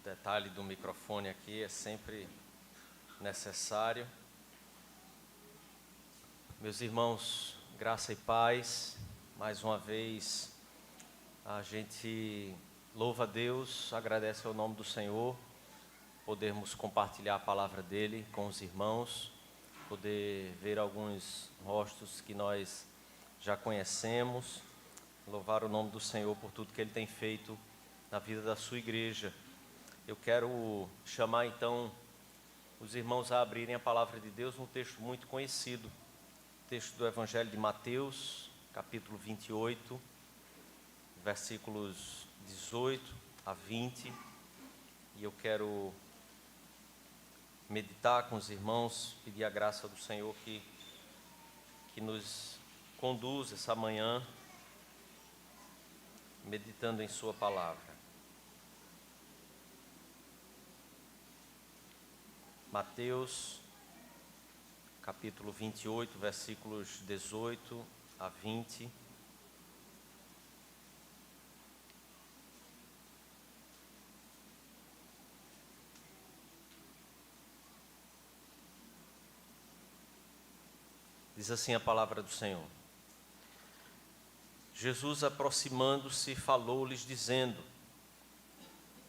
detalhe do microfone aqui é sempre necessário. Meus irmãos, graça e paz, mais uma vez a gente louva a Deus, agradece ao nome do Senhor, podermos compartilhar a palavra dele com os irmãos, poder ver alguns rostos que nós já conhecemos, louvar o nome do Senhor por tudo que ele tem feito na vida da sua igreja. Eu quero chamar então os irmãos a abrirem a palavra de Deus num texto muito conhecido, texto do Evangelho de Mateus, capítulo 28, versículos 18 a 20, e eu quero meditar com os irmãos, pedir a graça do Senhor que nos conduza essa manhã, meditando em sua palavra. Mateus, capítulo 28, versículos 18 a 20. Diz assim a palavra do Senhor. Jesus, aproximando-se, falou-lhes, dizendo: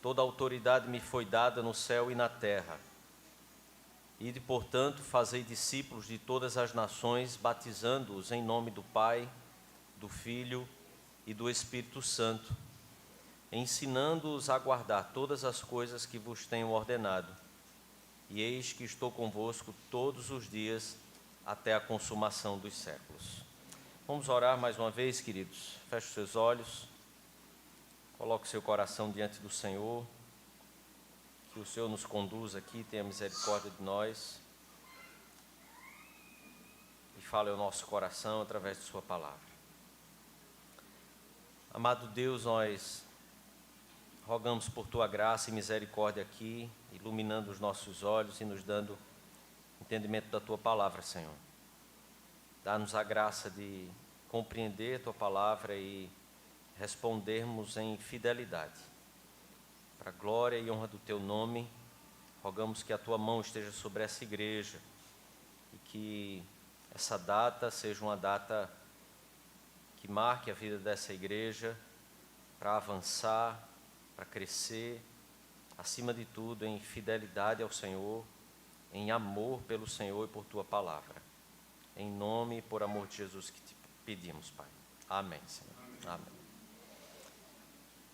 toda a autoridade me foi dada no céu e na terra. Ide, portanto, fazei discípulos de todas as nações, batizando-os em nome do Pai, do Filho e do Espírito Santo, ensinando-os a guardar todas as coisas que vos tenho ordenado. E eis que estou convosco todos os dias, até a consumação dos séculos. Vamos orar mais uma vez, queridos. Feche os seus olhos, coloque o seu coração diante do Senhor. Que o Senhor nos conduza aqui, tenha misericórdia de nós e fale ao nosso coração através de sua palavra. Amado Deus, nós rogamos por tua graça e misericórdia aqui, iluminando os nossos olhos e nos dando entendimento da tua palavra, Senhor. Dá-nos a graça de compreender a tua palavra e respondermos em fidelidade. Para a glória e honra do teu nome, rogamos que a tua mão esteja sobre essa igreja e que essa data seja uma data que marque a vida dessa igreja para avançar, para crescer, acima de tudo em fidelidade ao Senhor, em amor pelo Senhor e por tua palavra. Em nome e por amor de Jesus que te pedimos, Pai. Amém, Senhor. Amém.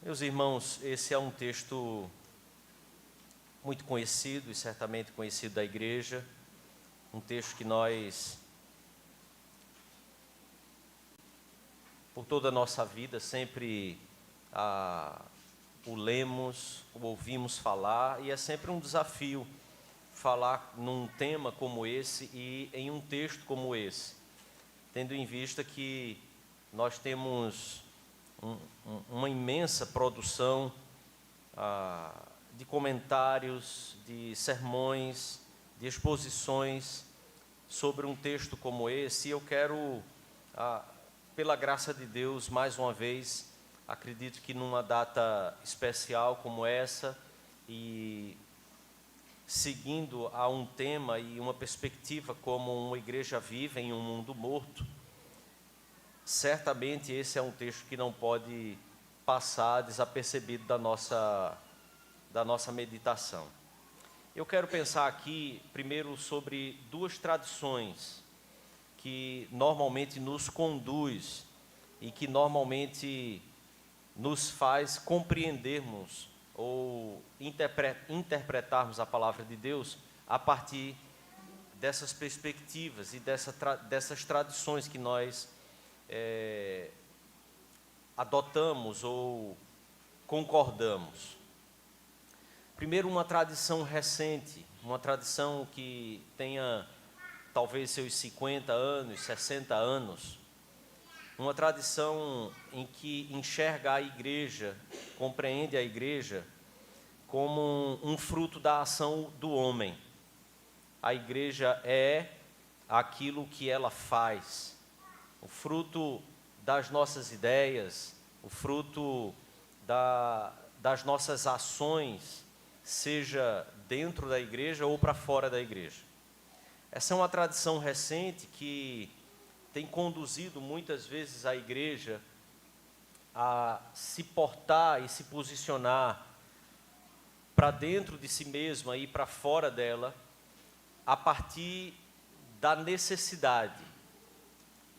Meus irmãos, esse é um texto muito conhecido e certamente conhecido da igreja, um texto que nós, por toda a nossa vida, sempre o lemos, o ouvimos falar, e é sempre um desafio falar num tema como esse e em um texto como esse, tendo em vista que nós temos uma imensa produção de comentários, de sermões, de exposições sobre um texto como esse. E eu quero, pela graça de Deus, mais uma vez, acredito que numa data especial como essa, e seguindo a um tema e uma perspectiva como uma igreja viva em um mundo morto, certamente esse é um texto que não pode passar desapercebido da nossa meditação. Eu quero pensar aqui, primeiro, sobre duas tradições que normalmente nos conduz e que normalmente nos faz compreendermos ou interpretarmos a palavra de Deus a partir dessas perspectivas e dessas tradições que nós adotamos ou concordamos. Primeiro, uma tradição recente, uma tradição que tenha talvez seus 50 anos, 60 anos, uma tradição em que enxerga a igreja, compreende a igreja como um fruto da ação do homem. A igreja é aquilo que ela faz, o fruto das nossas ideias, o fruto das nossas ações, seja dentro da igreja ou para fora da igreja. Essa é uma tradição recente que tem conduzido muitas vezes a igreja a se portar e se posicionar para dentro de si mesma e para fora dela, a partir da necessidade.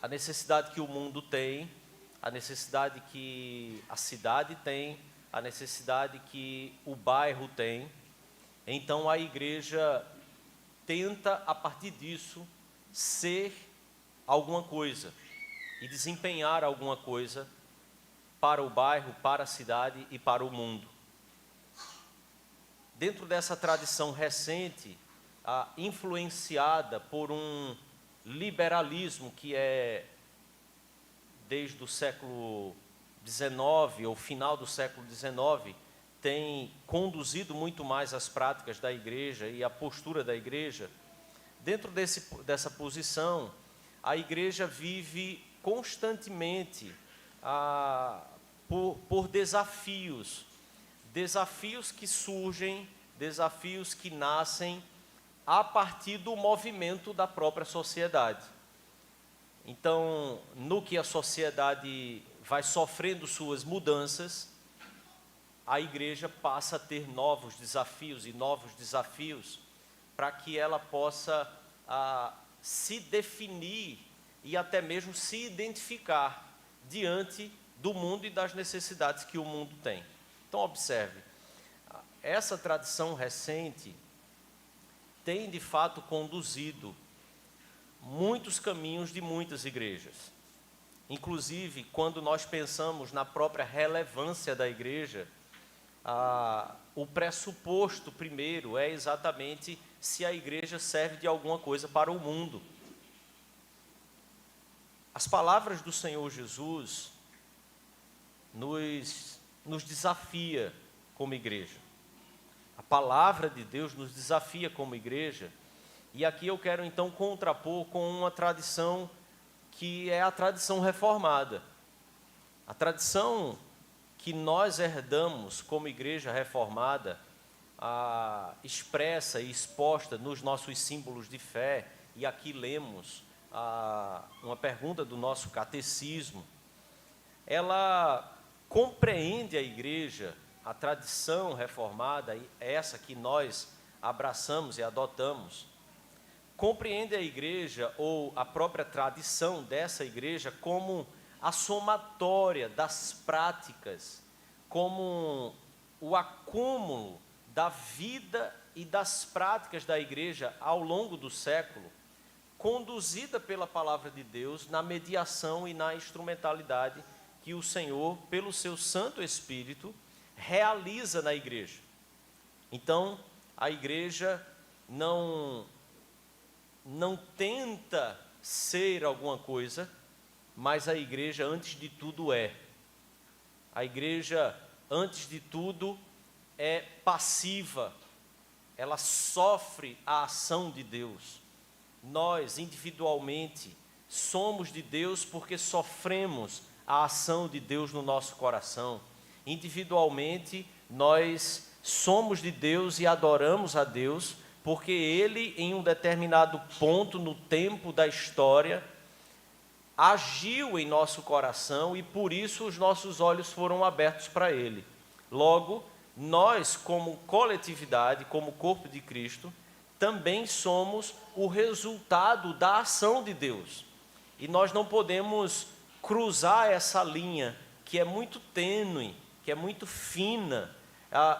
A necessidade que o mundo tem, a necessidade que a cidade tem, a necessidade que o bairro tem. Então a igreja tenta, a partir disso, ser alguma coisa e desempenhar alguma coisa para o bairro, para a cidade e para o mundo. Dentro dessa tradição recente, influenciada por um liberalismo que é desde o século XIX, ou final do século XIX, tem conduzido muito mais as práticas da igreja e a postura da igreja. Dentro dessa posição, a igreja vive constantemente por desafios que surgem, desafios que nascem a partir do movimento da própria sociedade. Então, no que a sociedade vai sofrendo suas mudanças, a igreja passa a ter novos desafios para que ela possa se definir e até mesmo se identificar diante do mundo e das necessidades que o mundo tem. Então, observe, essa tradição recente tem, de fato, conduzido muitos caminhos de muitas igrejas. Inclusive, quando nós pensamos na própria relevância da igreja, o pressuposto primeiro é exatamente se a igreja serve de alguma coisa para o mundo. As palavras do Senhor Jesus nos desafia como igreja. A palavra de Deus nos desafia como igreja. E aqui eu quero então contrapor com uma tradição que é a tradição reformada. A tradição que nós herdamos como igreja reformada, expressa e exposta nos nossos símbolos de fé, e aqui lemos uma pergunta do nosso catecismo, ela compreende a igreja, a tradição reformada, essa que nós abraçamos e adotamos, compreende a igreja ou a própria tradição dessa igreja como a somatória das práticas, como o acúmulo da vida e das práticas da igreja ao longo do século, conduzida pela palavra de Deus na mediação e na instrumentalidade que o Senhor, pelo seu Santo Espírito, realiza na igreja. Então, a igreja não tenta ser alguma coisa, mas a igreja, antes de tudo, é. A igreja, antes de tudo, é passiva. Ela sofre a ação de Deus. Nós, individualmente, somos de Deus porque sofremos a ação de Deus no nosso coração. Individualmente, nós somos de Deus e adoramos a Deus porque Ele, em um determinado ponto no tempo da história, agiu em nosso coração e por isso os nossos olhos foram abertos para Ele. Logo, nós, como coletividade, como corpo de Cristo, também somos o resultado da ação de Deus. E nós não podemos cruzar essa linha que é muito tênue, que é muito fina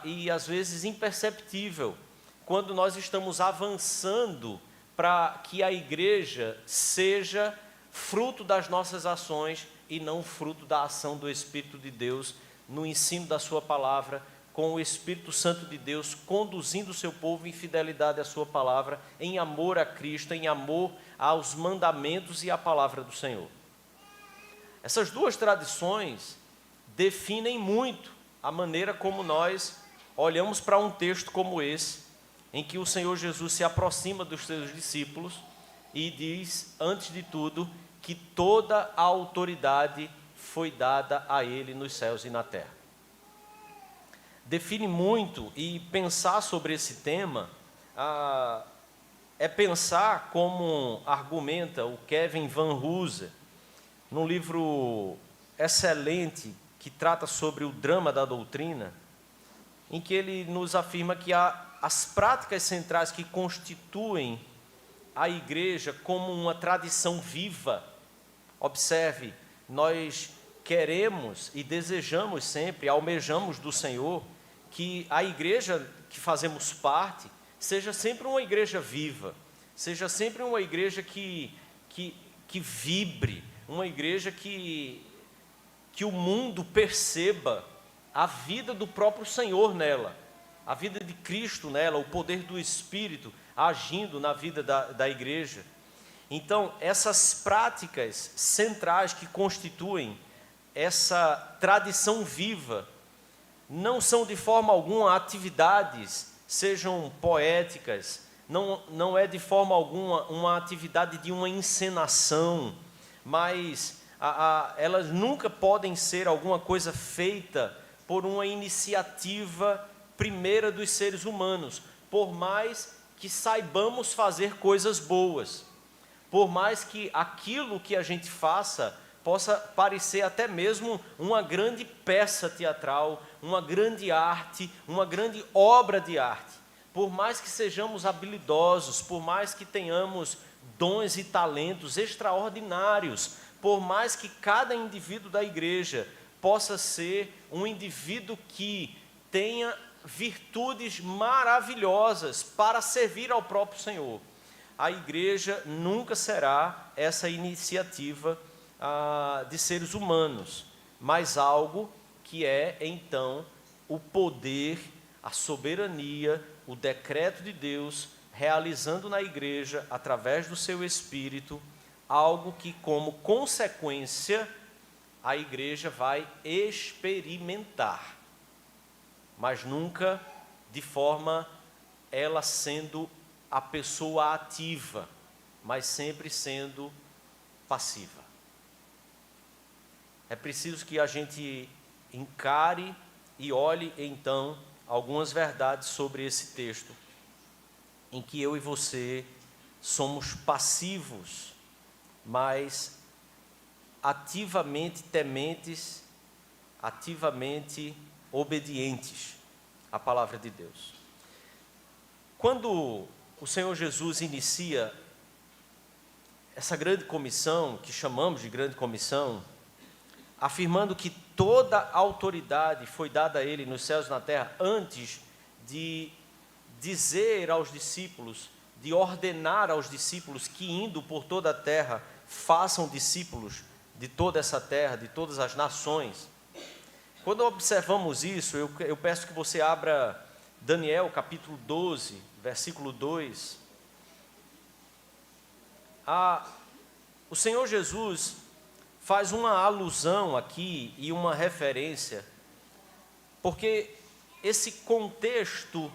e às vezes imperceptível, quando nós estamos avançando para que a igreja seja fruto das nossas ações e não fruto da ação do Espírito de Deus no ensino da sua palavra, com o Espírito Santo de Deus conduzindo o seu povo em fidelidade à sua palavra, em amor a Cristo, em amor aos mandamentos e à palavra do Senhor. Essas duas tradições definem muito a maneira como nós olhamos para um texto como esse, em que o Senhor Jesus se aproxima dos seus discípulos e diz, antes de tudo, que toda a autoridade foi dada a Ele nos céus e na terra. define muito, e pensar sobre esse tema é pensar como argumenta o Kevin Van Hooser, num livro excelente que trata sobre o drama da doutrina, em que ele nos afirma que as práticas centrais que constituem a igreja como uma tradição viva. Observe, nós queremos e desejamos sempre, almejamos do Senhor, que a igreja que fazemos parte seja sempre uma igreja viva, seja sempre uma igreja que vibre, uma igreja que o mundo perceba a vida do próprio Senhor nela, a vida de Cristo nela, o poder do Espírito agindo na vida da igreja. Então, essas práticas centrais que constituem essa tradição viva não são de forma alguma atividades, sejam poéticas, não é de forma alguma uma atividade de uma encenação, mas elas nunca podem ser alguma coisa feita por uma iniciativa primeira dos seres humanos, por mais que saibamos fazer coisas boas, por mais que aquilo que a gente faça possa parecer até mesmo uma grande peça teatral, uma grande arte, uma grande obra de arte, por mais que sejamos habilidosos, por mais que tenhamos dons e talentos extraordinários, por mais que cada indivíduo da igreja possa ser um indivíduo que tenha virtudes maravilhosas para servir ao próprio Senhor, a igreja nunca será essa iniciativa de seres humanos, mas algo que é, então, o poder, a soberania, o decreto de Deus, realizando na igreja, através do seu Espírito, algo que, como consequência, a igreja vai experimentar, mas nunca de forma ela sendo a pessoa ativa, mas sempre sendo passiva. É preciso que a gente encare e olhe, então, algumas verdades sobre esse texto, em que eu e você somos passivos, mas ativamente tementes, ativamente obedientes à palavra de Deus. Quando o Senhor Jesus inicia essa grande comissão, que chamamos de grande comissão, afirmando que toda a autoridade foi dada a Ele nos céus e na terra, antes de dizer aos discípulos, de ordenar aos discípulos que, indo por toda a terra, façam discípulos de toda essa terra, de todas as nações. Quando observamos isso, eu peço que você abra Daniel capítulo 12, versículo 2. O Senhor Jesus faz uma alusão aqui e uma referência, porque esse contexto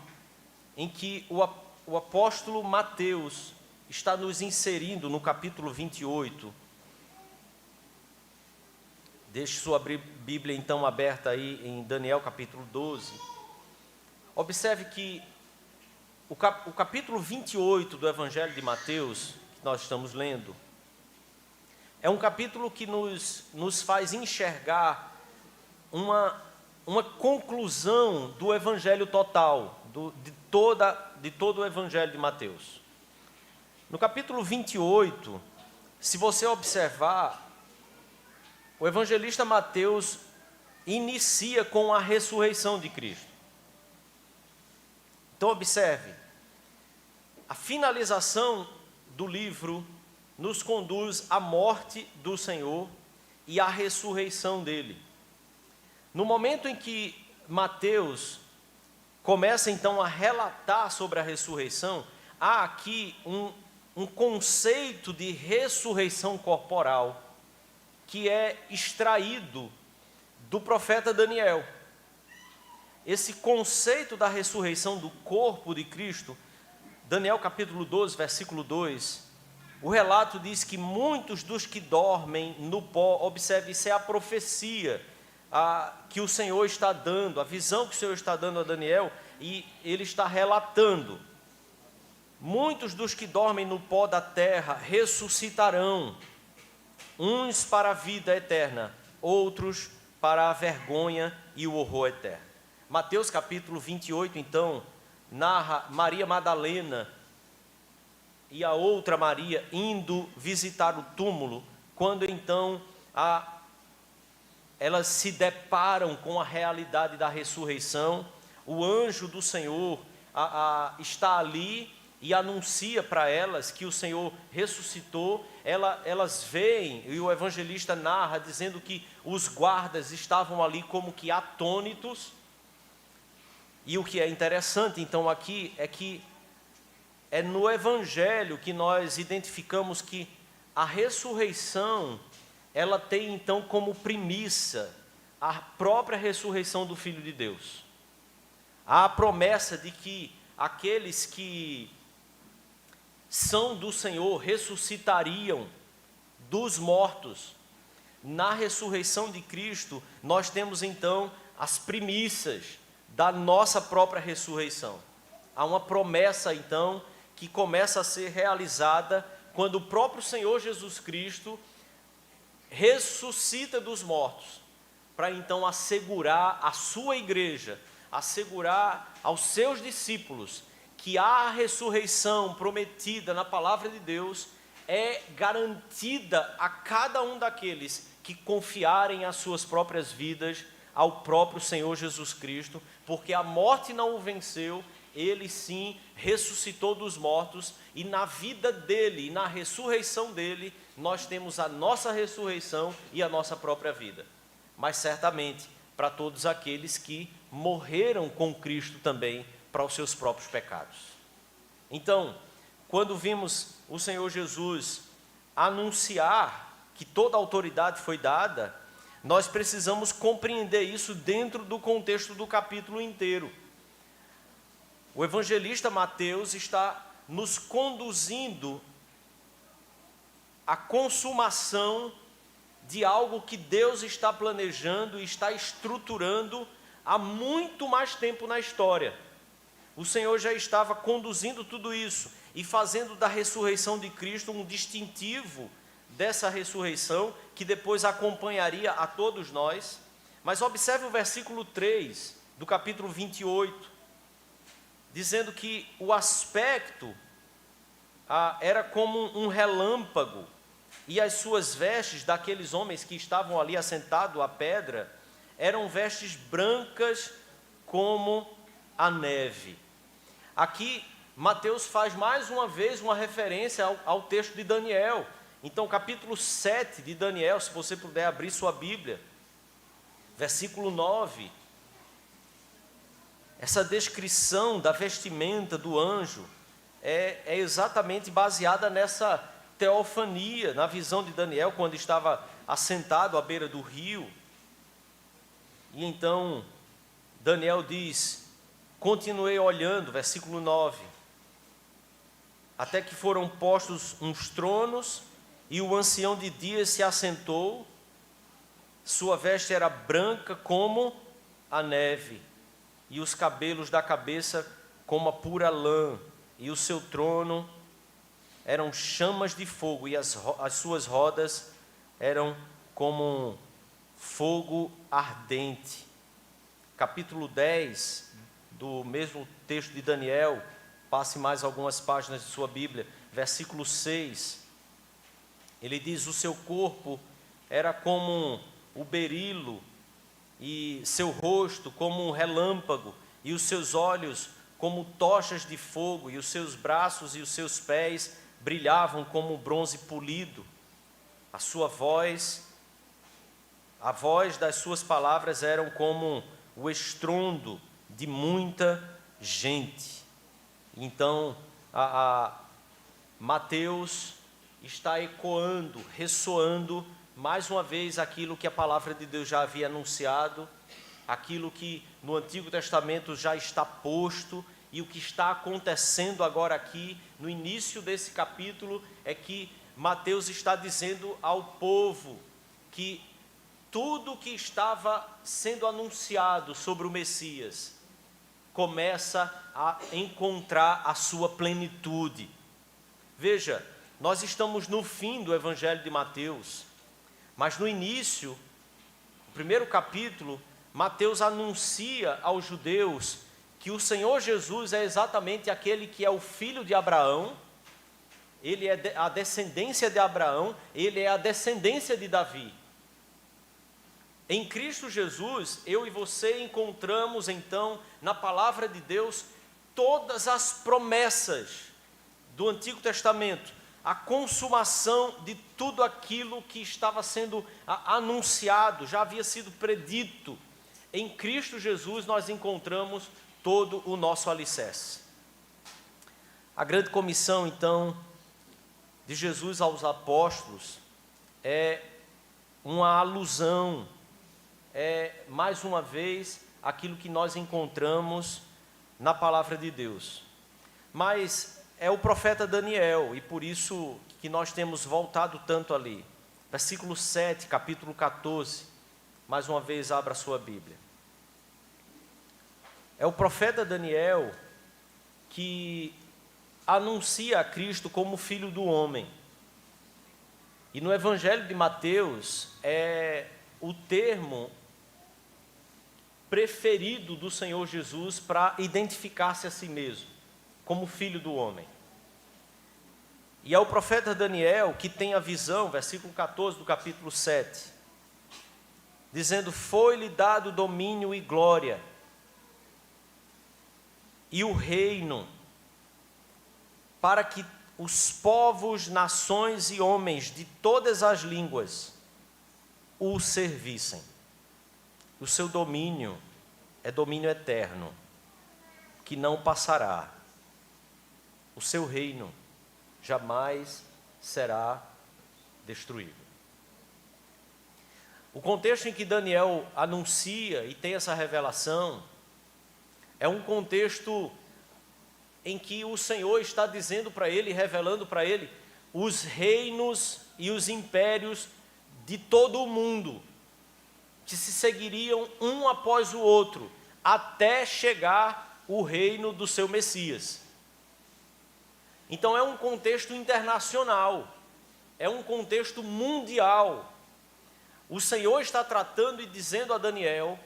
em que o apóstolo Mateus está nos inserindo no capítulo 28, deixe sua Bíblia então aberta aí em Daniel capítulo 12, observe que o capítulo 28 do Evangelho de Mateus, que nós estamos lendo, é um capítulo que nos faz enxergar uma conclusão do Evangelho total, de todo o Evangelho de Mateus. No capítulo 28, se você observar, o evangelista Mateus inicia com a ressurreição de Cristo. Então observe, a finalização do livro nos conduz à morte do Senhor e à ressurreição dele. No momento em que Mateus começa então a relatar sobre a ressurreição, há aqui um conceito de ressurreição corporal que é extraído do profeta Daniel. Esse conceito da ressurreição do corpo de Cristo, Daniel capítulo 12, versículo 2, o relato diz que muitos dos que dormem no pó, observe, isso é a profecia que o Senhor está dando, a visão que o Senhor está dando a Daniel, e ele está relatando: muitos dos que dormem no pó da terra ressuscitarão, uns para a vida eterna, outros para a vergonha e o horror eterno. Mateus capítulo 28, então, narra Maria Madalena e a outra Maria indo visitar o túmulo, quando então elas se deparam com a realidade da ressurreição. O anjo do Senhor está ali e anuncia para elas que o Senhor ressuscitou. Elas veem, e o evangelista narra, dizendo que os guardas estavam ali como que atônitos. E o que é interessante, então, aqui é que é no Evangelho que nós identificamos que a ressurreição, ela tem então como premissa a própria ressurreição do Filho de Deus. Há a promessa de que aqueles que são do Senhor ressuscitariam dos mortos. Na ressurreição de Cristo, nós temos então as primícias da nossa própria ressurreição. Há uma promessa então que começa a ser realizada quando o próprio Senhor Jesus Cristo ressuscita dos mortos, para então assegurar à sua igreja, assegurar aos seus discípulos que a ressurreição prometida na palavra de Deus é garantida a cada um daqueles que confiarem as suas próprias vidas ao próprio Senhor Jesus Cristo, porque a morte não o venceu, ele sim ressuscitou dos mortos, e na vida dele, e na ressurreição dele, nós temos a nossa ressurreição e a nossa própria vida. Mas certamente para todos aqueles que morreram com Cristo também para os seus próprios pecados. Então, quando vimos o Senhor Jesus anunciar que toda a autoridade foi dada, nós precisamos compreender isso dentro do contexto do capítulo inteiro. O evangelista Mateus está nos conduzindo à consumação de algo que Deus está planejando e está estruturando há muito mais tempo na história. O Senhor já estava conduzindo tudo isso e fazendo da ressurreição de Cristo um distintivo dessa ressurreição que depois acompanharia a todos nós. Mas observe o versículo 3 do capítulo 28, dizendo que o aspecto era como um relâmpago, e as suas vestes daqueles homens que estavam ali assentados à pedra eram vestes brancas como a neve. Aqui Mateus faz mais uma vez uma referência ao texto de Daniel. Então, capítulo 7 de Daniel, se você puder abrir sua Bíblia, versículo 9, essa descrição da vestimenta do anjo é exatamente baseada nessa teofania, na visão de Daniel, quando estava assentado à beira do rio. E então, Daniel diz: continuei olhando, versículo 9, até que foram postos uns tronos, e o ancião de dias se assentou, sua veste era branca como a neve, e os cabelos da cabeça como a pura lã, e o seu trono eram chamas de fogo, e as suas rodas eram como um fogo ardente. Capítulo 10 do mesmo texto de Daniel, passe mais algumas páginas de sua Bíblia, versículo 6, ele diz: o seu corpo era como o berilo, e seu rosto como um relâmpago, e os seus olhos como tochas de fogo, e os seus braços e os seus pés brilhavam como bronze polido. A sua voz, a voz das suas palavras eram como o estrondo de muita gente. Então, Mateus está ecoando, ressoando mais uma vez aquilo que a palavra de Deus já havia anunciado, aquilo que no Antigo Testamento já está posto, e o que está acontecendo agora aqui no início desse capítulo é que Mateus está dizendo ao povo que tudo que estava sendo anunciado sobre o Messias começa a encontrar a sua plenitude. Veja, nós estamos no fim do Evangelho de Mateus, mas no início, no primeiro capítulo, Mateus anuncia aos judeus que o Senhor Jesus é exatamente aquele que é o filho de Abraão, ele é a descendência de Abraão, ele é a descendência de Davi. Em Cristo Jesus, eu e você encontramos então na palavra de Deus todas as promessas do Antigo Testamento, a consumação de tudo aquilo que estava sendo anunciado, já havia sido predito. Em Cristo Jesus nós encontramos todo o nosso alicerce. A grande comissão então de Jesus aos apóstolos é uma alusão, mais uma vez, aquilo que nós encontramos na palavra de Deus. Mas é o profeta Daniel, e por isso que nós temos voltado tanto ali. Versículo 7, capítulo 14. Mais uma vez, abra a sua Bíblia. É o profeta Daniel que anuncia a Cristo como Filho do Homem. E no Evangelho de Mateus, é o termo preferido do Senhor Jesus para identificar-se a si mesmo, como Filho do Homem. E é o profeta Daniel que tem a visão, versículo 14 do capítulo 7, dizendo: foi-lhe dado domínio e glória, e o reino, para que os povos, nações e homens de todas as línguas o servissem. O seu domínio é domínio eterno, que não passará. O seu reino jamais será destruído. O contexto em que Daniel anuncia e tem essa revelação é um contexto em que o Senhor está dizendo para ele, revelando para ele, os reinos e os impérios de todo o mundo, que se seguiriam um após o outro, até chegar o reino do seu Messias. Então é um contexto internacional, é um contexto mundial. O Senhor está tratando e dizendo a Daniel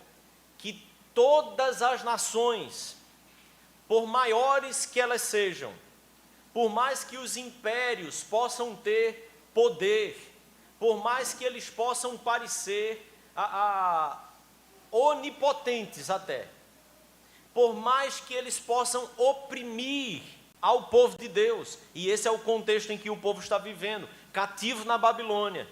que todas as nações, por maiores que elas sejam, por mais que os impérios possam ter poder, por mais que eles possam parecer onipotentes até, por mais que eles possam oprimir ao povo de Deus, e esse é o contexto em que o povo está vivendo, cativo na Babilônia,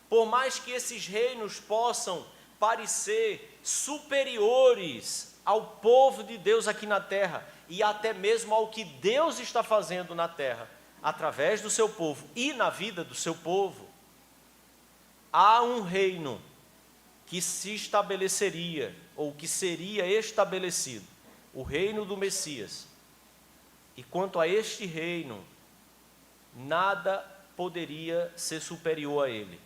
por mais que esses reinos possam parecer superiores ao povo de Deus aqui na terra, e até mesmo ao que Deus está fazendo na terra, através do seu povo e na vida do seu povo, há um reino que se estabeleceria, ou que seria estabelecido, o reino do Messias. E quanto a este reino, nada poderia ser superior a ele.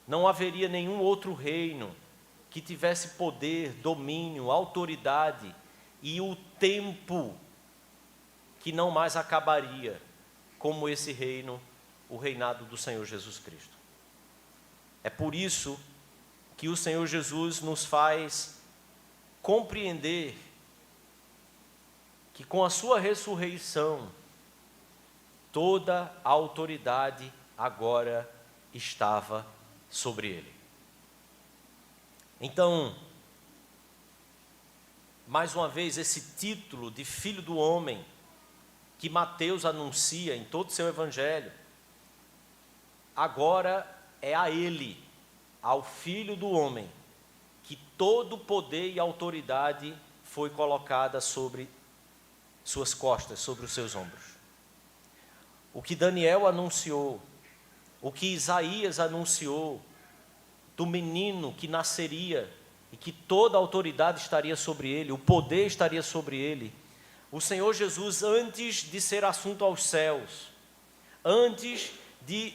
Não haveria nenhum outro reino que tivesse poder, domínio, autoridade e o tempo que não mais acabaria, como esse reino, o reinado do Senhor Jesus Cristo. É por isso que o Senhor Jesus nos faz compreender que com a sua ressurreição, toda a autoridade agora estava sobre ele. Então, mais uma vez, esse título de Filho do Homem, que Mateus anuncia em todo o seu evangelho, agora é a ele, ao Filho do Homem, que todo poder e autoridade foi colocada sobre suas costas, sobre os seus ombros. O que Daniel anunciou, o que Isaías anunciou, do menino que nasceria e que toda a autoridade estaria sobre ele, o poder estaria sobre ele. O Senhor Jesus, antes de ser assunto aos céus, antes de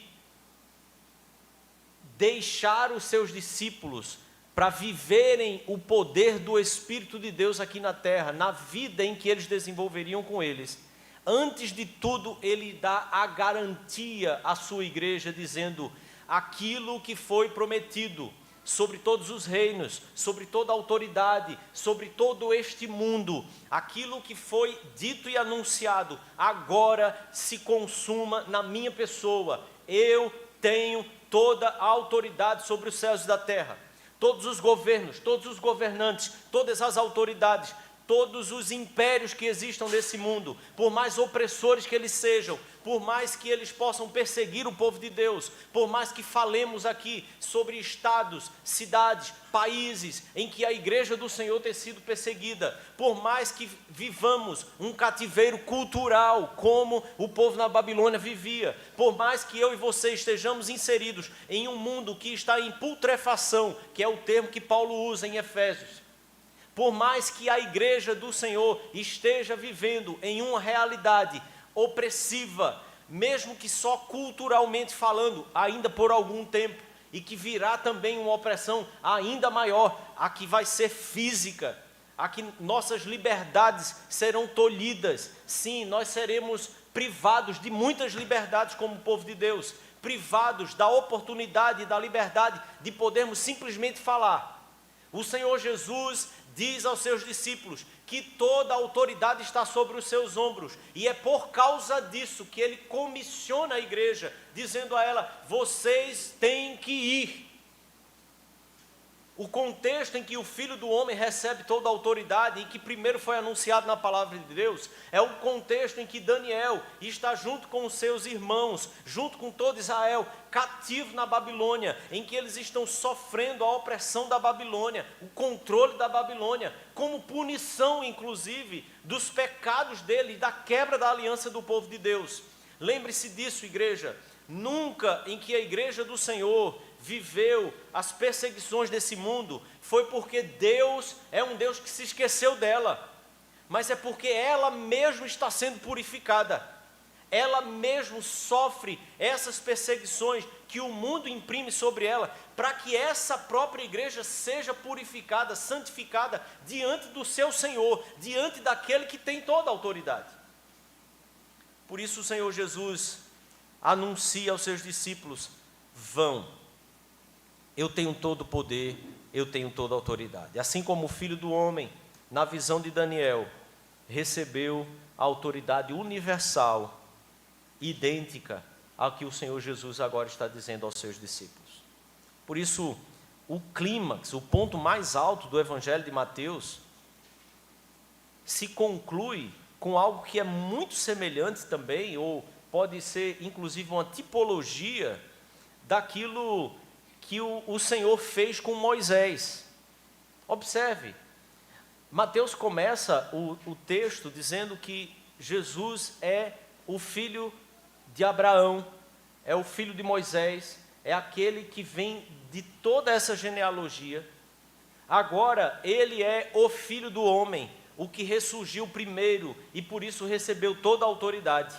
deixar os seus discípulos para viverem o poder do Espírito de Deus aqui na terra, na vida em que eles desenvolveriam com eles, antes de tudo, ele dá a garantia à sua igreja, dizendo: aquilo que foi prometido sobre todos os reinos, sobre toda a autoridade, sobre todo este mundo, aquilo que foi dito e anunciado, agora se consuma na minha pessoa. Eu tenho toda a autoridade sobre os céus e da terra. Todos os governos, todos os governantes, todas as autoridades, todos os impérios que existam nesse mundo, por mais opressores que eles sejam, por mais que eles possam perseguir o povo de Deus, por mais que falemos aqui sobre estados, cidades, países em que a igreja do Senhor tem sido perseguida, por mais que vivamos um cativeiro cultural como o povo na Babilônia vivia, por mais que eu e você estejamos inseridos em um mundo que está em putrefação, que é o termo que Paulo usa em Efésios, por mais que a igreja do Senhor esteja vivendo em uma realidade opressiva, mesmo que só culturalmente falando, ainda por algum tempo, e que virá também uma opressão ainda maior, a que vai ser física, a que nossas liberdades serão tolhidas. Sim, nós seremos privados de muitas liberdades como povo de Deus, privados da oportunidade e da liberdade de podermos simplesmente falar. O Senhor Jesus diz aos seus discípulos que toda a autoridade está sobre os seus ombros, e é por causa disso que ele comissiona a igreja, dizendo a ela: vocês têm que ir. O contexto em que o Filho do Homem recebe toda a autoridade e que primeiro foi anunciado na palavra de Deus, é o contexto em que Daniel está junto com os seus irmãos, junto com todo Israel, cativo na Babilônia, em que eles estão sofrendo a opressão da Babilônia, o controle da Babilônia, como punição, inclusive, dos pecados dele e da quebra da aliança do povo de Deus. Lembre-se disso, igreja. Nunca em que a igreja do Senhor viveu as perseguições desse mundo foi porque Deus é um Deus que se esqueceu dela, mas é porque ela mesmo está sendo purificada. Ela mesmo sofre essas perseguições que o mundo imprime sobre ela, para que essa própria igreja seja purificada, santificada diante do seu Senhor, diante daquele que tem toda a autoridade. Por isso o Senhor Jesus anuncia aos seus discípulos: vão, eu tenho todo o poder, eu tenho toda a autoridade. Assim como o Filho do Homem, na visão de Daniel, recebeu a autoridade universal, idêntica ao que o Senhor Jesus agora está dizendo aos seus discípulos. Por isso, o clímax, o ponto mais alto do Evangelho de Mateus, se conclui com algo que é muito semelhante também, ou pode ser inclusive uma tipologia daquilo que o Senhor fez com Moisés. Observe, Mateus começa o texto dizendo que Jesus é o filho de Abraão, é o filho de Moisés, é aquele que vem de toda essa genealogia. Agora ele é o Filho do Homem, o que ressurgiu primeiro e por isso recebeu toda a autoridade.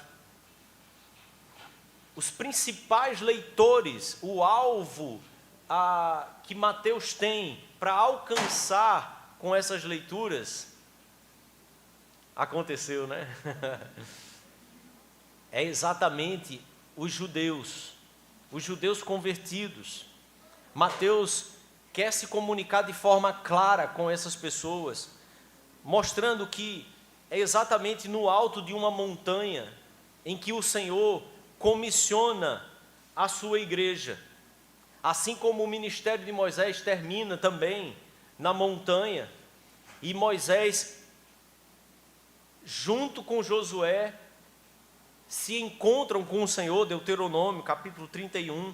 Os principais leitores, o alvo que Mateus tem para alcançar com essas leituras, aconteceu, né? É exatamente os judeus convertidos. Mateus quer se comunicar de forma clara com essas pessoas, mostrando que é exatamente no alto de uma montanha em que o Senhor comissiona a sua igreja. Assim como o ministério de Moisés termina também na montanha, e Moisés, junto com Josué, se encontram com o Senhor, Deuteronômio, capítulo 31,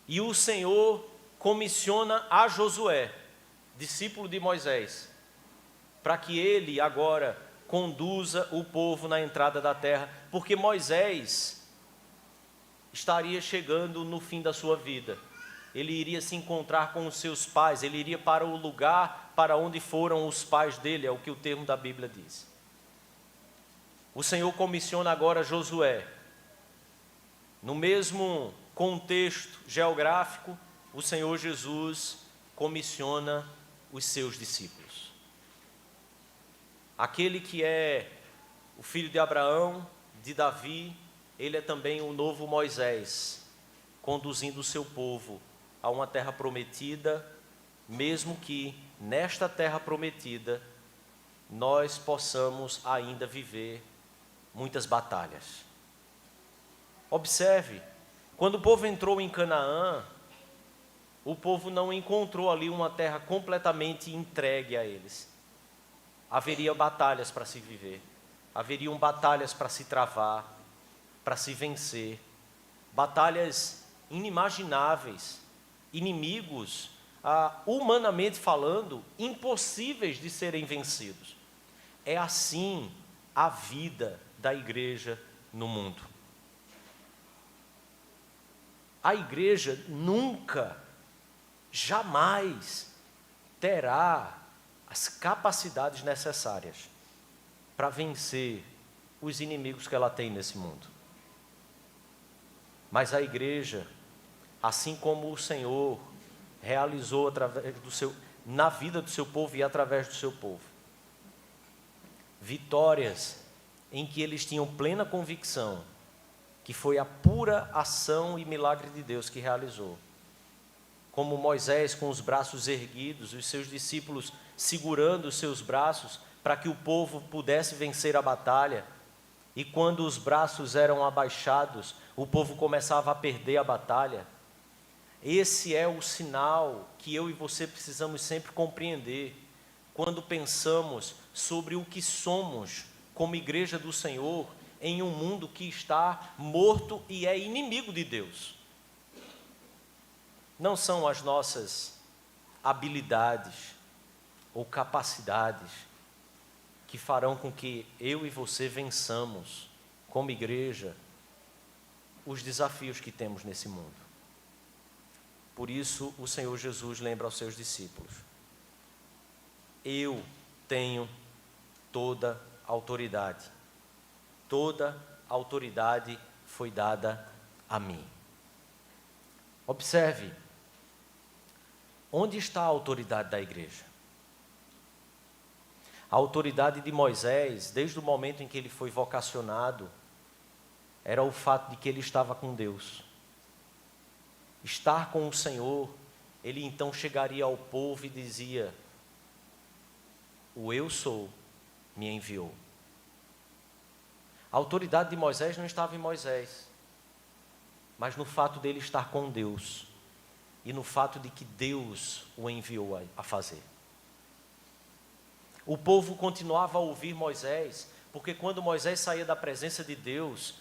e o Senhor comissiona a Josué, discípulo de Moisés, para que ele agora conduza o povo na entrada da terra, porque Moisés estaria chegando no fim da sua vida. Ele iria se encontrar com os seus pais, ele iria para o lugar para onde foram os pais dele, é o que o termo da Bíblia diz. O Senhor comissiona agora Josué, no mesmo contexto geográfico, o Senhor Jesus comissiona os seus discípulos. Aquele que é o filho de Abraão, de Davi, ele é também o novo Moisés, conduzindo o seu povo a uma terra prometida, mesmo que nesta terra prometida nós possamos ainda viver muitas batalhas. Observe, quando o povo entrou em Canaã, o povo não encontrou ali uma terra completamente entregue a eles. Haveria batalhas para se viver, haveriam batalhas para se travar, para se vencer, batalhas inimagináveis, inimigos, humanamente falando, impossíveis de serem vencidos. É assim a vida da igreja no mundo. A igreja nunca, jamais terá as capacidades necessárias para vencer os inimigos que ela tem nesse mundo. Mas a igreja, assim como o Senhor realizou através na vida do seu povo e através do seu povo, vitórias em que eles tinham plena convicção que foi a pura ação e milagre de Deus que realizou. Como Moisés com os braços erguidos, os seus discípulos segurando os seus braços para que o povo pudesse vencer a batalha, e quando os braços eram abaixados, o povo começava a perder a batalha. Esse é o sinal que eu e você precisamos sempre compreender quando pensamos sobre o que somos como igreja do Senhor em um mundo que está morto e é inimigo de Deus. Não são as nossas habilidades ou capacidades que farão com que eu e você vençamos, como igreja, os desafios que temos nesse mundo. Por isso, o Senhor Jesus lembra aos seus discípulos: eu tenho toda a autoridade. Toda a autoridade foi dada a mim. Observe, onde está a autoridade da igreja? A autoridade de Moisés, desde o momento em que ele foi vocacionado, era o fato de que ele estava com Deus. Estar com o Senhor, ele então chegaria ao povo e dizia: o eu sou me enviou. A autoridade de Moisés não estava em Moisés, mas no fato dele estar com Deus e no fato de que Deus o enviou a fazer. O povo continuava a ouvir Moisés, porque quando Moisés saía da presença de Deus,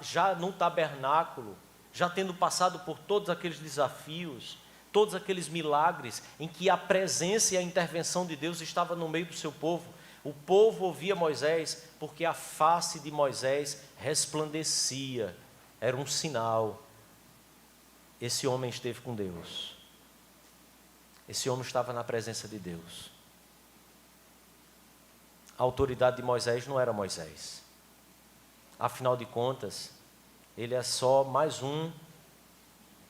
já no tabernáculo, já tendo passado por todos aqueles desafios, todos aqueles milagres em que a presença e a intervenção de Deus estava no meio do seu povo, o povo ouvia Moisés porque a face de Moisés resplandecia, era um sinal. Esse homem esteve com Deus, esse homem estava na presença de Deus. A autoridade de Moisés não era Moisés, afinal de contas, ele é só mais um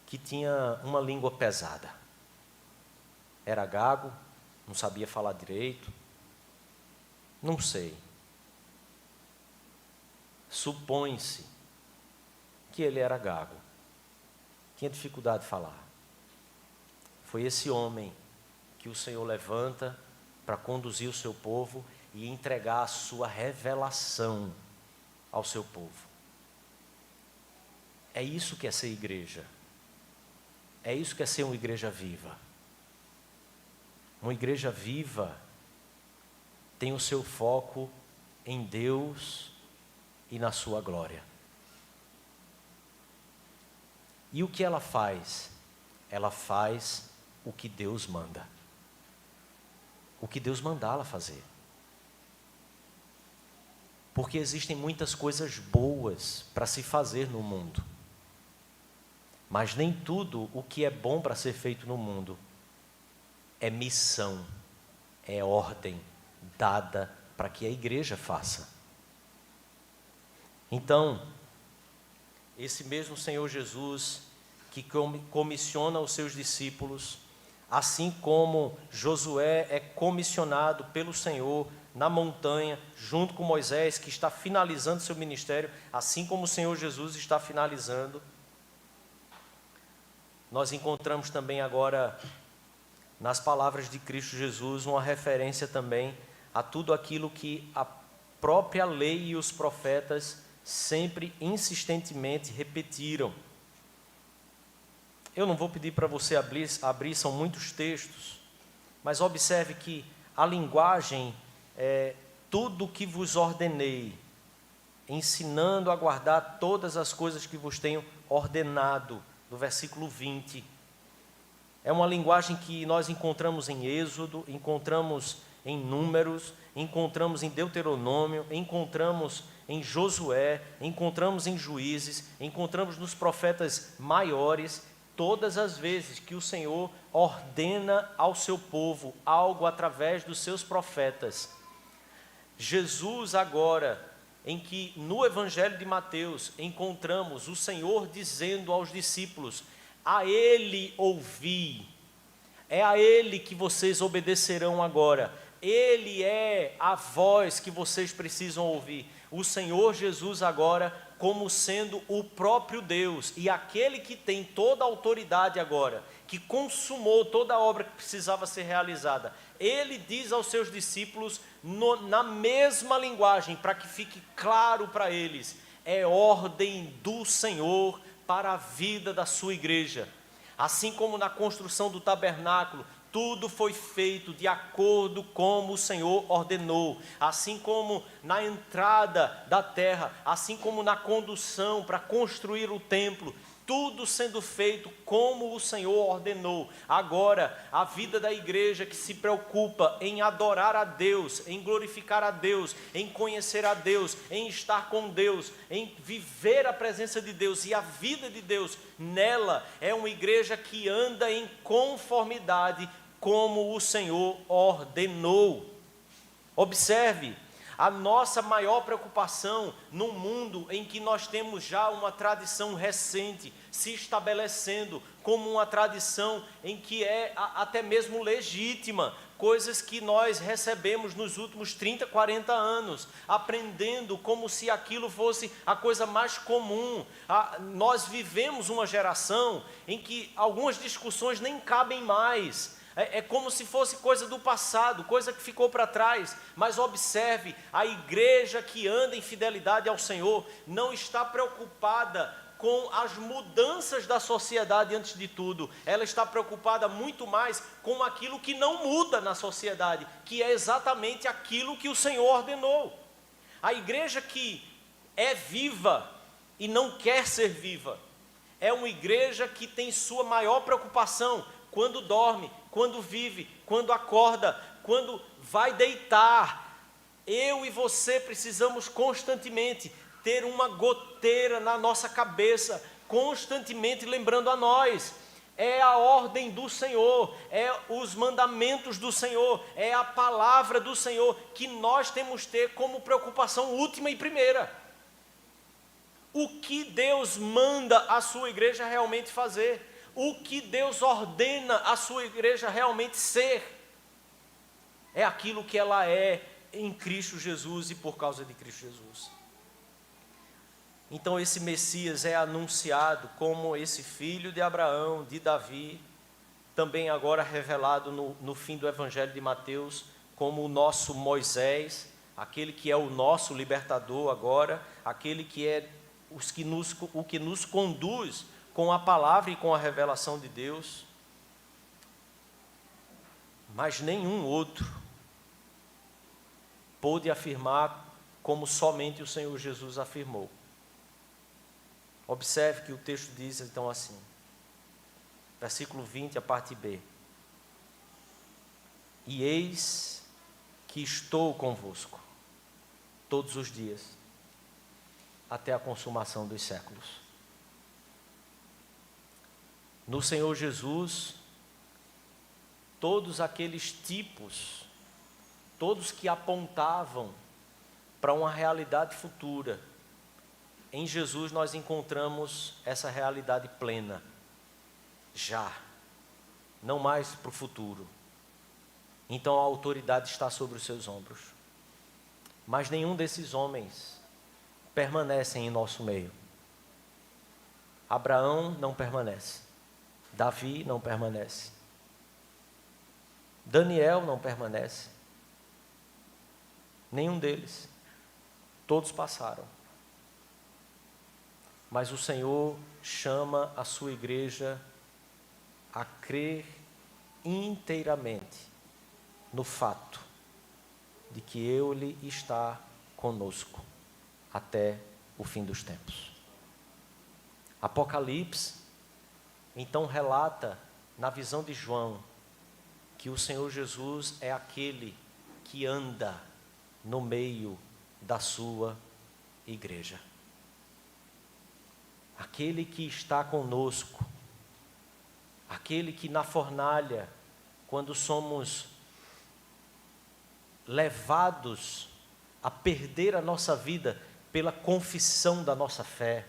que tinha uma língua pesada, era gago, não sabia falar direito, não sei. Supõe-se que ele era gago, tinha dificuldade de falar. Foi esse homem que o Senhor levanta para conduzir o seu povo e entregar a sua revelação ao seu povo. É isso que é ser igreja. É isso que é ser uma igreja viva. Uma igreja viva tem o seu foco em Deus e na sua glória. E o que ela faz? Ela faz o que Deus manda. O que Deus mandar ela fazer. Porque existem muitas coisas boas para se fazer no mundo. Mas nem tudo o que é bom para ser feito no mundo é missão, é ordem dada para que a igreja faça. Então, esse mesmo Senhor Jesus, que comissiona os seus discípulos, assim como Josué é comissionado pelo Senhor na montanha, junto com Moisés, que está finalizando seu ministério, assim como o Senhor Jesus está finalizando. Nós encontramos também agora, nas palavras de Cristo Jesus, uma referência também a tudo aquilo que a própria lei e os profetas sempre insistentemente repetiram. Eu não vou pedir para você abrir, são muitos textos, mas observe que a linguagem é tudo o que vos ordenei, ensinando a guardar todas as coisas que vos tenho ordenado, no versículo 20. É uma linguagem que nós encontramos em Êxodo, encontramos em Números, encontramos em Deuteronômio, encontramos em Josué, encontramos em Juízes, encontramos nos profetas maiores. Todas as vezes que o Senhor ordena ao seu povo algo através dos seus profetas, Jesus agora, em que no Evangelho de Mateus encontramos o Senhor dizendo aos discípulos: a Ele ouvi, é a Ele que vocês obedecerão agora, Ele é a voz que vocês precisam ouvir. O Senhor Jesus agora, como sendo o próprio Deus e aquele que tem toda a autoridade agora, que consumou toda a obra que precisava ser realizada, Ele diz aos seus discípulos na mesma linguagem, para que fique claro para eles: é ordem do Senhor para a vida da sua igreja. Assim como na construção do tabernáculo, tudo foi feito de acordo como o Senhor ordenou, assim como na entrada da terra, assim como na condução para construir o templo, tudo sendo feito como o Senhor ordenou. Agora, a vida da igreja que se preocupa em adorar a Deus, em glorificar a Deus, em conhecer a Deus, em estar com Deus, em viver a presença de Deus e a vida de Deus nela, é uma igreja que anda em conformidade como o Senhor ordenou. Observe, a nossa maior preocupação num mundo em que nós temos já uma tradição recente se estabelecendo como uma tradição em que é até mesmo legítima, coisas que nós recebemos nos últimos 30, 40 anos, aprendendo como se aquilo fosse a coisa mais comum. Nós vivemos uma geração em que algumas discussões nem cabem mais. É como se fosse coisa do passado, coisa que ficou para trás. Mas observe, a igreja que anda em fidelidade ao Senhor não está preocupada com as mudanças da sociedade antes de tudo. Ela está preocupada muito mais com aquilo que não muda na sociedade, que é exatamente aquilo que o Senhor ordenou. A igreja que é viva e não quer ser viva, é uma igreja que tem sua maior preocupação quando dorme, quando vive, quando acorda, quando vai deitar. Eu e você precisamos constantemente ter uma goteira na nossa cabeça, constantemente lembrando a nós. É a ordem do Senhor, é os mandamentos do Senhor, é a palavra do Senhor que nós temos que ter como preocupação última e primeira. O que Deus manda a sua igreja realmente fazer? O que Deus ordena a sua igreja realmente ser? É aquilo que ela é em Cristo Jesus e por causa de Cristo Jesus. Então esse Messias é anunciado como esse filho de Abraão, de Davi, também agora revelado no fim do Evangelho de Mateus, como o nosso Moisés, aquele que é o nosso libertador agora, aquele que é o que nos conduz com a palavra e com a revelação de Deus. Mas nenhum outro pôde afirmar como somente o Senhor Jesus afirmou. Observe que o texto diz então assim, versículo 20, a parte B: e eis que estou convosco todos os dias, até a consumação dos séculos. No Senhor Jesus, todos aqueles tipos, todos que apontavam para uma realidade futura, em Jesus nós encontramos essa realidade plena. já, não mais para o futuro. Então a autoridade está sobre os seus ombros. Mas nenhum desses homens permanecem em nosso meio. Abraão não permanece. Davi não permanece. Daniel não permanece. Nenhum deles. Todos passaram. Mas o Senhor chama a sua igreja a crer inteiramente no fato de que Ele está conosco até o fim dos tempos. Apocalipse, então, relata na visão de João que o Senhor Jesus é aquele que anda no meio da sua igreja. Aquele que está conosco, aquele que na fornalha, quando somos levados a perder a nossa vida pela confissão da nossa fé,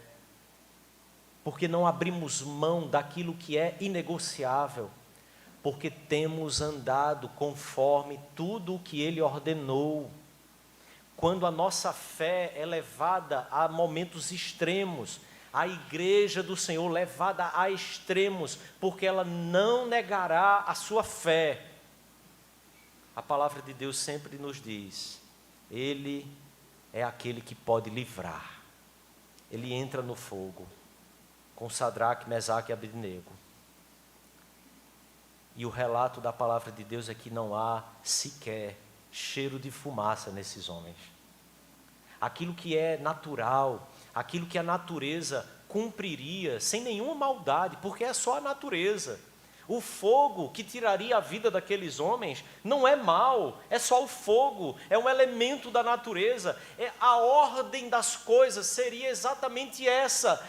porque não abrimos mão daquilo que é inegociável, porque temos andado conforme tudo o que Ele ordenou. Quando a nossa fé é levada a momentos extremos, a igreja do Senhor levada a extremos, porque ela não negará a sua fé. A palavra de Deus sempre nos diz, Ele é aquele que pode livrar. Ele entra no fogo, com Sadraque, Mesaque e Abednego. E o relato da palavra de Deus é que não há sequer cheiro de fumaça nesses homens. Aquilo que é natural, aquilo que a natureza cumpriria sem nenhuma maldade, porque é só a natureza. O fogo que tiraria a vida daqueles homens não é mal, é só o fogo, é um elemento da natureza. A ordem das coisas seria exatamente essa.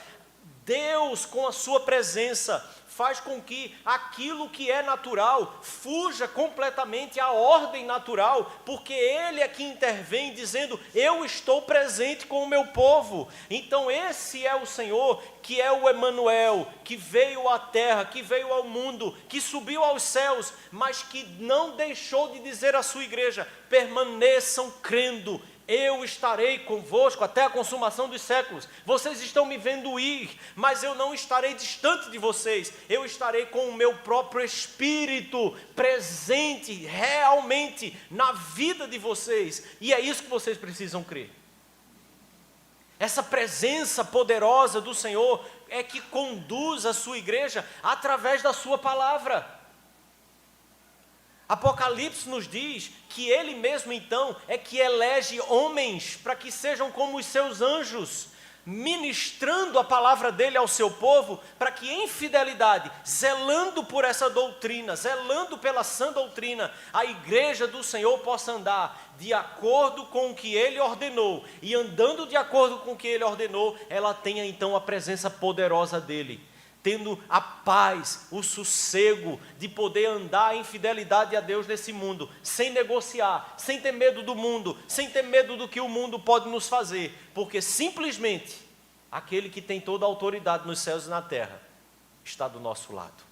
Deus, com a sua presença, faz com que aquilo que é natural fuja completamente à ordem natural, porque Ele é que intervém dizendo, eu estou presente com o meu povo. Então esse é o Senhor, que é o Emanuel, que veio à terra, que veio ao mundo, que subiu aos céus, mas que não deixou de dizer à sua igreja, permaneçam crendo, eu estarei convosco até a consumação dos séculos. Vocês estão me vendo ir, mas eu não estarei distante de vocês. Eu estarei com o meu próprio Espírito presente realmente na vida de vocês. E é isso que vocês precisam crer. Essa presença poderosa do Senhor é que conduz a sua igreja através da sua palavra. Apocalipse nos diz que Ele mesmo então é que elege homens para que sejam como os seus anjos, ministrando a palavra dele ao seu povo, para que em fidelidade, zelando por essa doutrina, zelando pela sã doutrina, a igreja do Senhor possa andar de acordo com o que Ele ordenou, e andando de acordo com o que Ele ordenou, ela tenha então a presença poderosa dEle, tendo a paz, o sossego de poder andar em fidelidade a Deus nesse mundo, sem negociar, sem ter medo do mundo, sem ter medo do que o mundo pode nos fazer, porque simplesmente aquele que tem toda a autoridade nos céus e na terra está do nosso lado.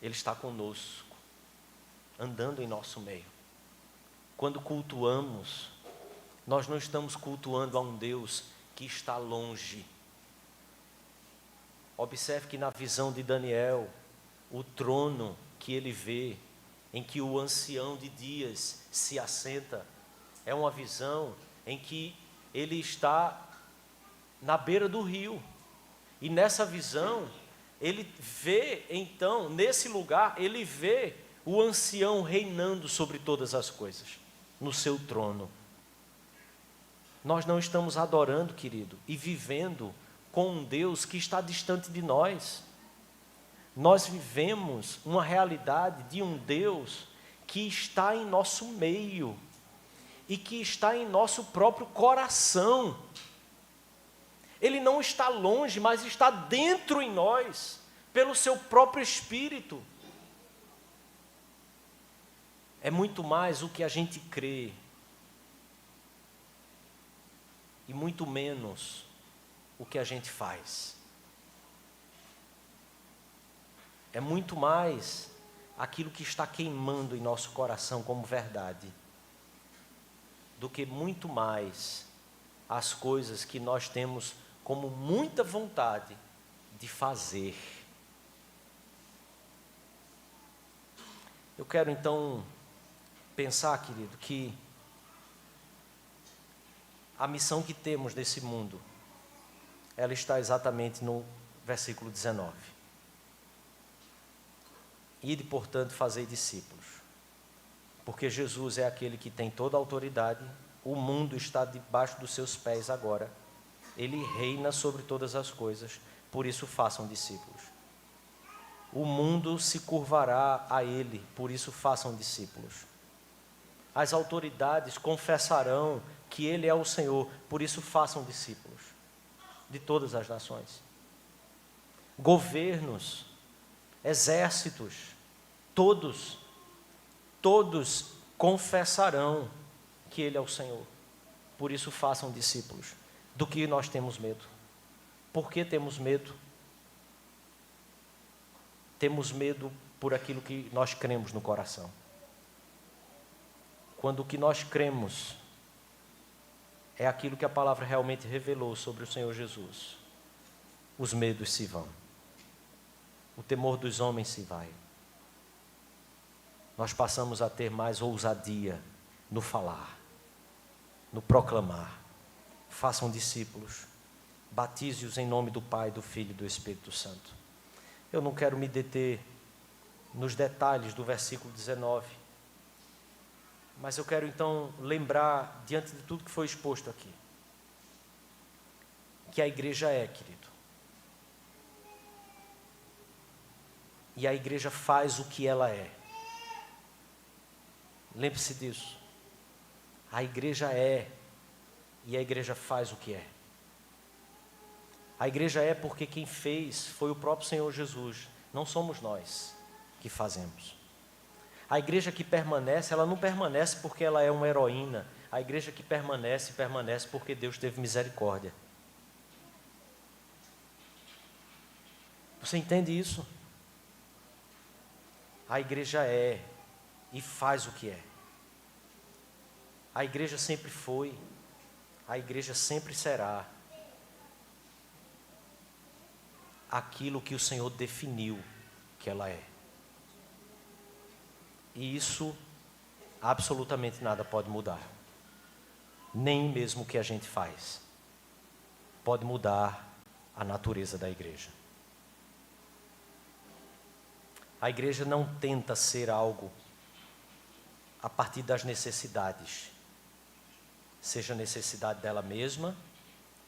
Ele está conosco, andando em nosso meio. Quando cultuamos, nós não estamos cultuando a um Deus que está longe. Observe que na visão de Daniel, o trono que ele vê, em que o ancião de dias se assenta, é uma visão em que ele está na beira do rio. E nessa visão, ele vê então, nesse lugar, ele vê o ancião reinando sobre todas as coisas, no seu trono. Nós não estamos adorando, querido, e vivendo com um Deus que está distante de nós. Nós vivemos uma realidade de um Deus que está em nosso meio e que está em nosso próprio coração. Ele não está longe, mas está dentro em nós, pelo seu próprio Espírito. É muito mais o que a gente crê e muito menos o que a gente faz. é muito mais aquilo que está queimando em nosso coração como verdade, do que muito mais as coisas que nós temos como muita vontade de fazer. Eu quero então pensar, querido, que a missão que temos nesse mundo, ela está exatamente no versículo 19. Ide, portanto, fazei discípulos. Porque Jesus é aquele que tem toda a autoridade, o mundo está debaixo dos seus pés agora. Ele reina sobre todas as coisas, por isso façam discípulos. O mundo se curvará a ele, por isso façam discípulos. As autoridades confessarão que ele é o Senhor, por isso façam discípulos de todas as nações. Governos, exércitos, todos confessarão que ele é o Senhor, por isso façam discípulos. Do que nós temos medo? Por que temos medo? Temos medo por aquilo que nós cremos no coração. Quando o que nós cremos é aquilo que a palavra realmente revelou sobre o Senhor Jesus, os medos se vão, o temor dos homens se vai. Nós passamos a ter mais ousadia no falar, no proclamar. Façam discípulos, batize-os em nome do Pai, do Filho e do Espírito Santo. Eu não quero me deter nos detalhes do versículo 19, mas eu quero então lembrar, diante de tudo que foi exposto aqui, que a igreja é, querido. E a igreja faz o que ela é. Lembre-se disso. A igreja é, e a igreja faz o que é. A igreja é porque quem fez foi o próprio Senhor Jesus. Não somos nós que fazemos. A igreja que permanece, ela não permanece porque ela é uma heroína. A igreja que permanece porque Deus teve misericórdia. Você entende isso? A igreja é e faz o que é. A igreja sempre foi, a igreja sempre será aquilo que o Senhor definiu que ela é. E isso, absolutamente nada pode mudar. Nem mesmo o que a gente faz pode mudar a natureza da igreja. A igreja não tenta ser algo a partir das necessidades, seja a necessidade dela mesma,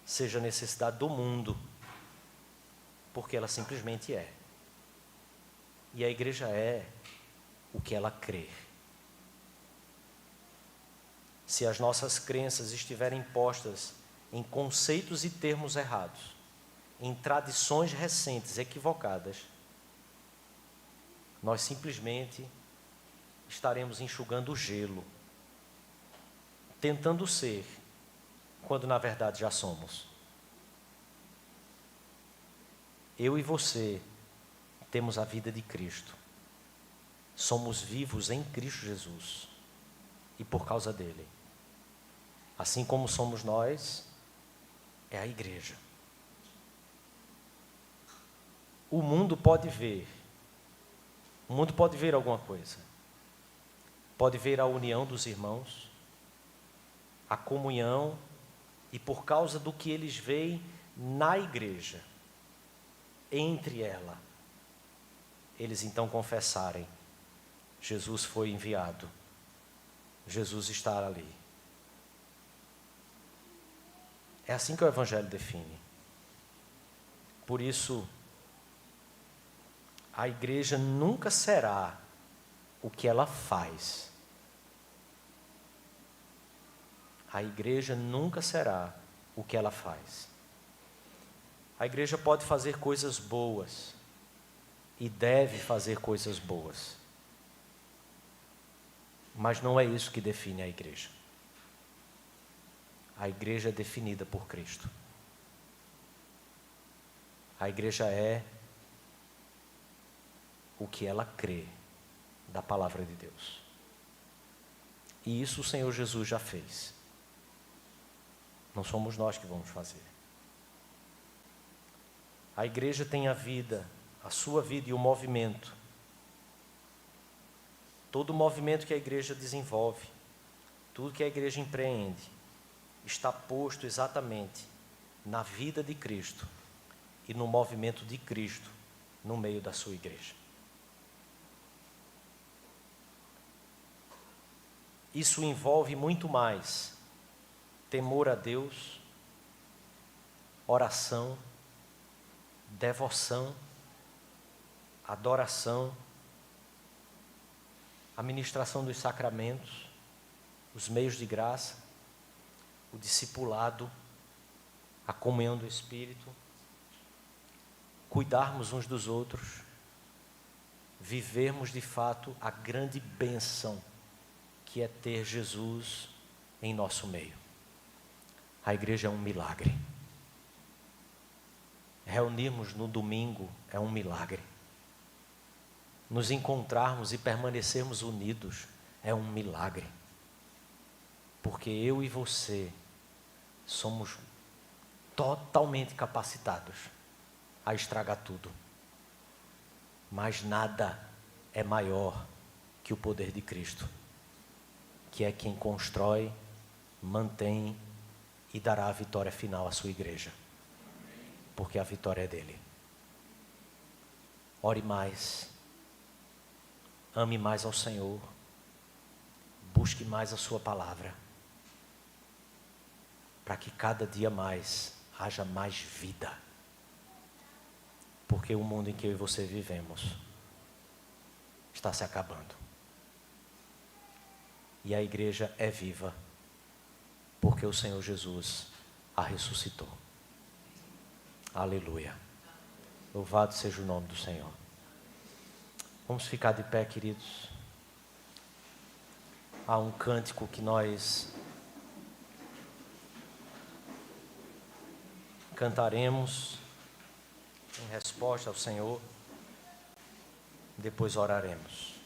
seja a necessidade do mundo, porque ela simplesmente é. E a igreja é o que ela crê. Se as nossas crenças estiverem postas em conceitos e termos errados, em tradições recentes equivocadas, nós simplesmente estaremos enxugando o gelo, tentando ser, quando na verdade já somos. Eu e você temos a vida de Cristo. Somos vivos em Cristo Jesus. E por causa dele. Assim como somos nós, é a igreja. O mundo pode ver. O mundo pode ver alguma coisa. Pode ver a união dos irmãos, a comunhão, e por causa do que eles veem na igreja, entre ela, eles então confessarem: Jesus foi enviado, Jesus está ali. É assim que o Evangelho define. Por isso, a igreja nunca será o que ela faz. A igreja nunca será o que ela faz. A igreja pode fazer coisas boas e deve fazer coisas boas, mas não é isso que define a igreja. A igreja é definida por Cristo. A igreja é o que ela crê da palavra de Deus. E isso o Senhor Jesus já fez. Não somos nós que vamos fazer. A igreja tem a vida, a sua vida e o movimento. Todo o movimento que a igreja desenvolve, tudo que a igreja empreende, está posto exatamente na vida de Cristo e no movimento de Cristo no meio da sua igreja. Isso envolve muito mais temor a Deus, oração, devoção, adoração, a ministração dos sacramentos, os meios de graça, o discipulado, a comunhão do Espírito, cuidarmos uns dos outros, vivermos de fato a grande bênção que é ter Jesus em nosso meio. A igreja é um milagre. Reunirmos no domingo é um milagre. Nos encontrarmos e permanecermos unidos é um milagre. Porque eu e você somos totalmente capacitados a estragar tudo. Mas nada é maior que o poder de Cristo, que é quem constrói, mantém e dará a vitória final à sua igreja. Porque a vitória é dele. Ore mais. Ame mais ao Senhor. Busque mais a sua palavra. Para que cada dia mais haja mais vida. Porque o mundo em que eu e você vivemos está se acabando. E a igreja é viva. Porque o Senhor Jesus a ressuscitou. Aleluia. Louvado seja o nome do Senhor. Vamos ficar de pé, queridos. Há um cântico que nós cantaremos em resposta ao Senhor. Depois oraremos.